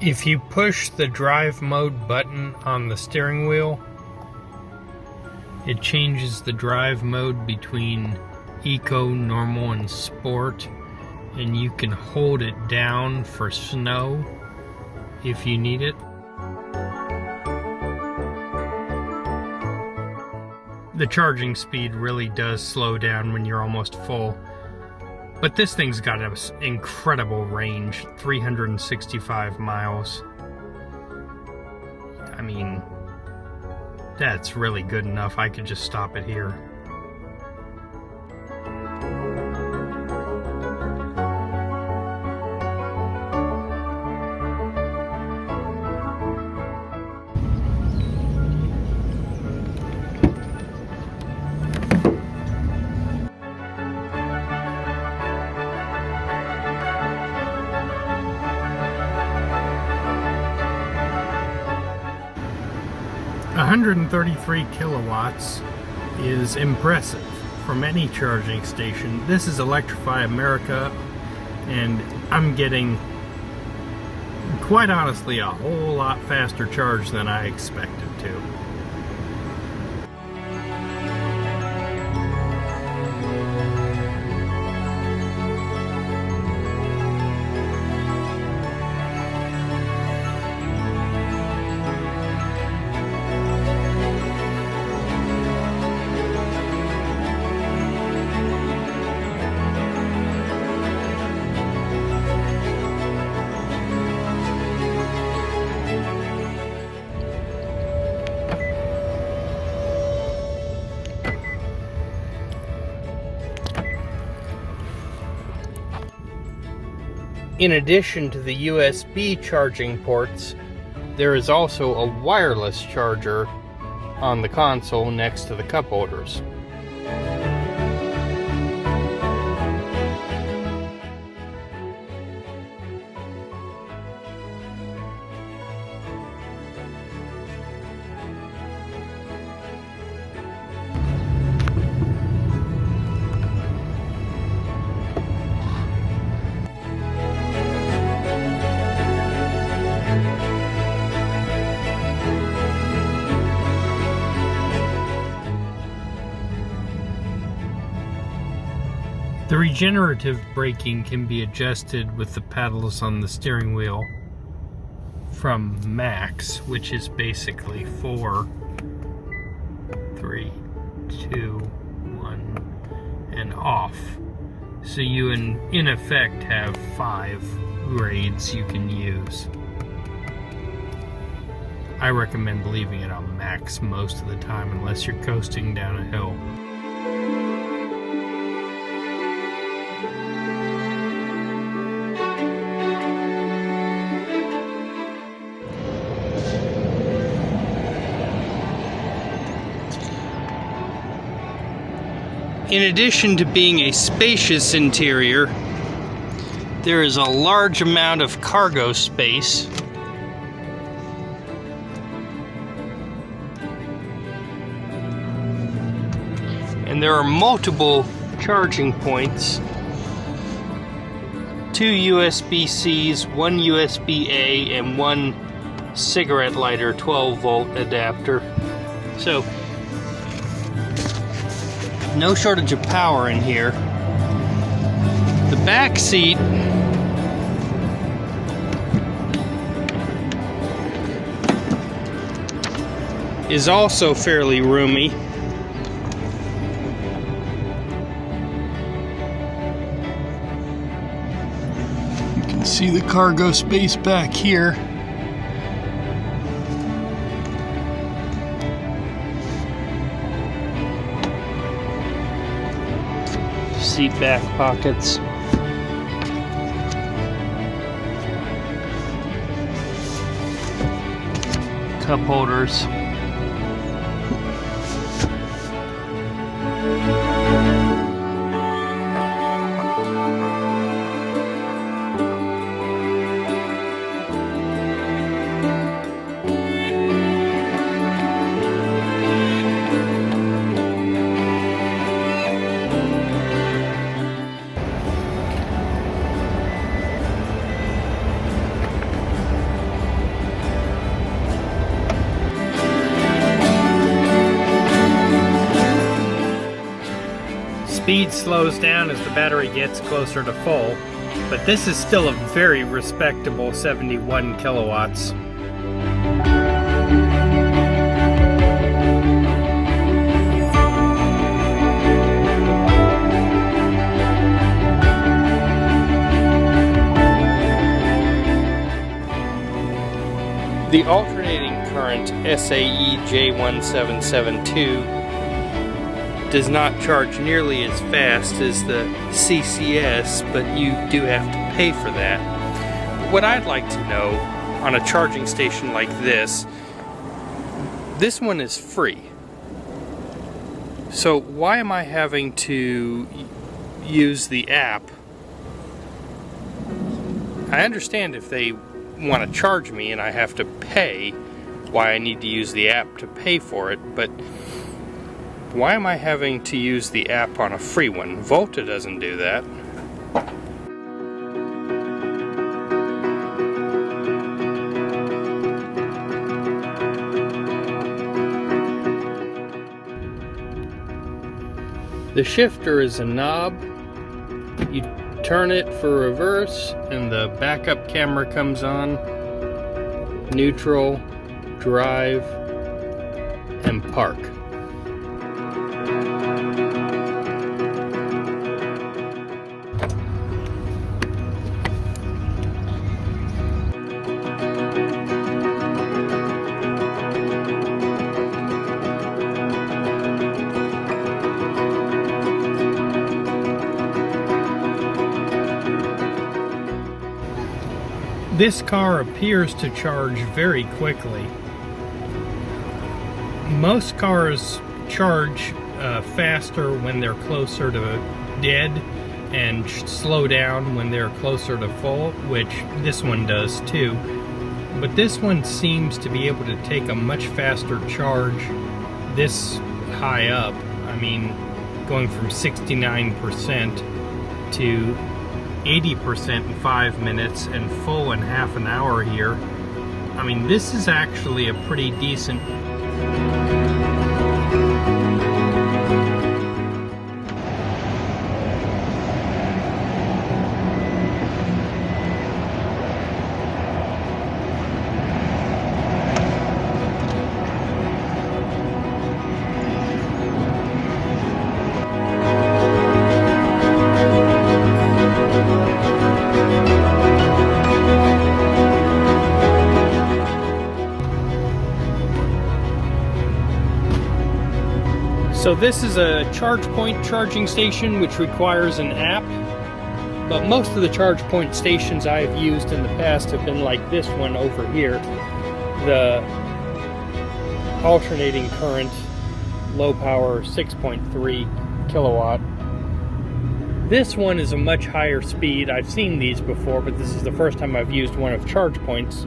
If you push the drive mode button on the steering wheel, it changes the drive mode between eco, normal, and sport, and you can hold it down for snow if you need it. The charging speed really does slow down when you're almost full. But this thing's got an incredible range, 365 miles. I mean, that's really good enough. I could just stop it here. "133 kilowatts is impressive from any charging station. This is Electrify America, and I'm getting, quite honestly, a whole lot faster charge than I expected to. In addition to the USB charging ports, there is also a wireless charger on the console next to the cup holders. The regenerative braking can be adjusted with the pedals on the steering wheel from max, which is basically 4, 3, 2, 1, and off. So you in effect have 5 grades you can use. I recommend leaving it on max most of the time unless you're coasting down a hill. In addition to being a spacious interior, there is a large amount of cargo space. And there are multiple charging points. 2 USB-Cs, 1 USB-A, and 1 cigarette lighter 12-volt adapter. So, no shortage of power in here. The back seat is also fairly roomy. You can see the cargo space back here. Seat back pockets. Cup holders. speed slows down as the battery gets closer to full, but this is still a very respectable 71 kilowatts. The alternating current SAE J1772 does not charge nearly as fast as the CCS, but you do have to pay for that. What I'd like to know on a charging station like this one is free. So why am I having to use the app? I understand if they want to charge me and I have to pay, why I need to use the app to pay for it, but why am I having to use the app on a free one? Volta doesn't do that. The shifter is a knob. You turn it for reverse and the backup camera comes on. Neutral, drive, and park. This car appears to charge very quickly. Most cars charge faster when they're closer to dead and slow down when they're closer to full, which this one does too. But this one seems to be able to take a much faster charge this high up. I mean, going from 69% to 80% in 5 minutes and full in half an hour here. I mean, this is actually a pretty decent. So this is a ChargePoint charging station which requires an app, but most of the ChargePoint stations I have used in the past have been like this one over here, the alternating current low power 6.3 kilowatt. This one is a much higher speed. I've seen these before, but this is the first time I've used one of ChargePoint's.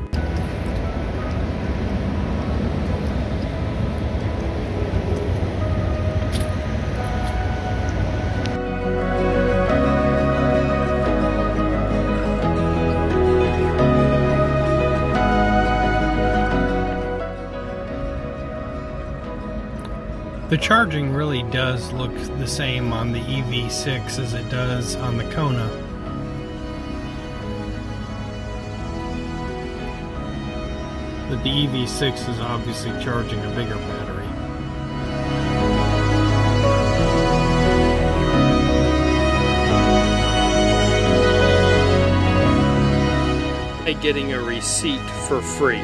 The charging really does look the same on the EV6 as it does on the Kona. But the EV6 is obviously charging a bigger battery. Getting a receipt for free.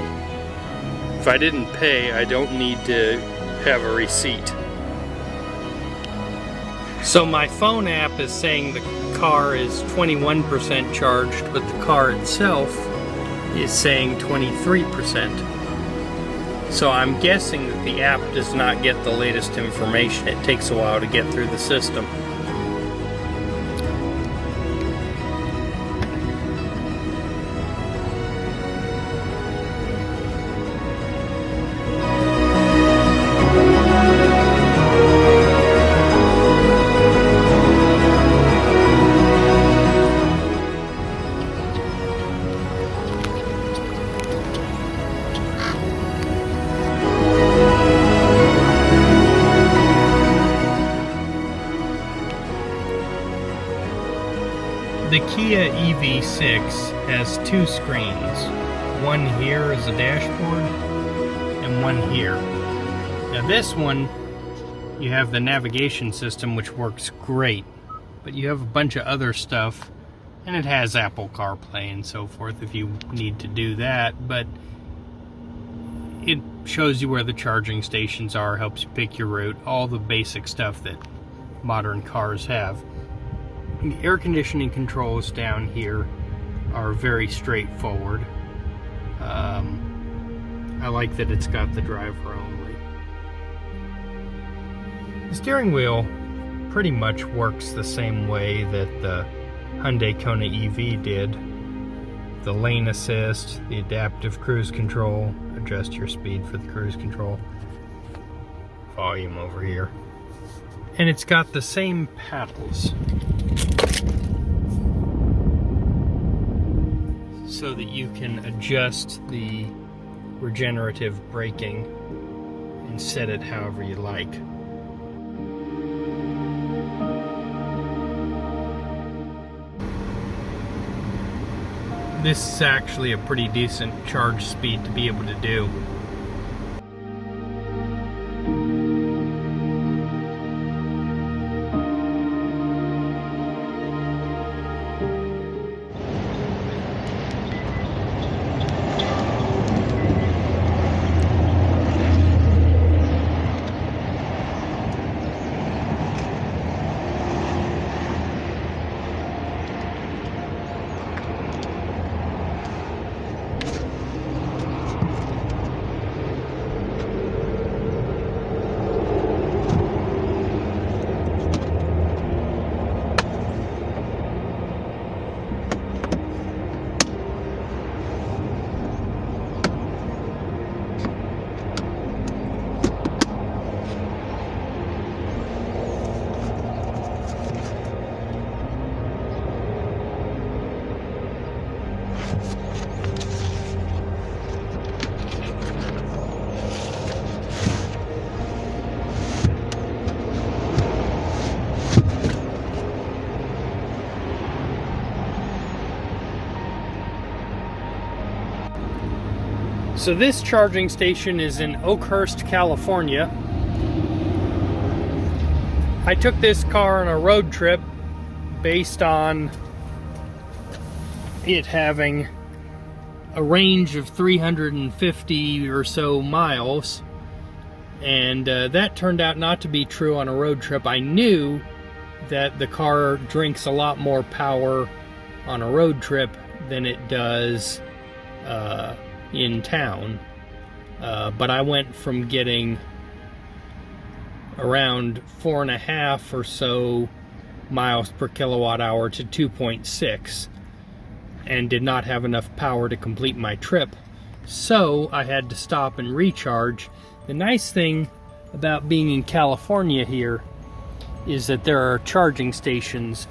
If I didn't pay, I don't need to have a receipt. So my phone app is saying the car is 21% charged, but the car itself is saying 23%. So I'm guessing that the app does not get the latest information. It takes a while to get through the system. The Kia EV6 has two screens. One here is a dashboard, and one here. Now this one, you have the navigation system, which works great, but you have a bunch of other stuff, and it has Apple CarPlay and so forth if you need to do that, but it shows you where the charging stations are, helps you pick your route, all the basic stuff that modern cars have. The air conditioning controls down here are very straightforward. I like that it's got the driver only. The steering wheel pretty much works the same way that the Hyundai Kona EV did. The lane assist, the adaptive cruise control, adjust your speed for the cruise control, volume over here. And it's got the same paddles, so that you can adjust the regenerative braking and set it however you like. This is actually a pretty decent charge speed to be able to do. So this charging station is in Oakhurst, California. I took this car on a road trip based on it having a range of 350 or so miles, and that turned out not to be true on a road trip. I knew that the car drinks a lot more power on a road trip than it does in town, but I went from getting around 4.5 or so miles per kilowatt hour to 2.6, and did not have enough power to complete my trip, so I had to stop and recharge. The nice thing about being in California here is that there are charging stations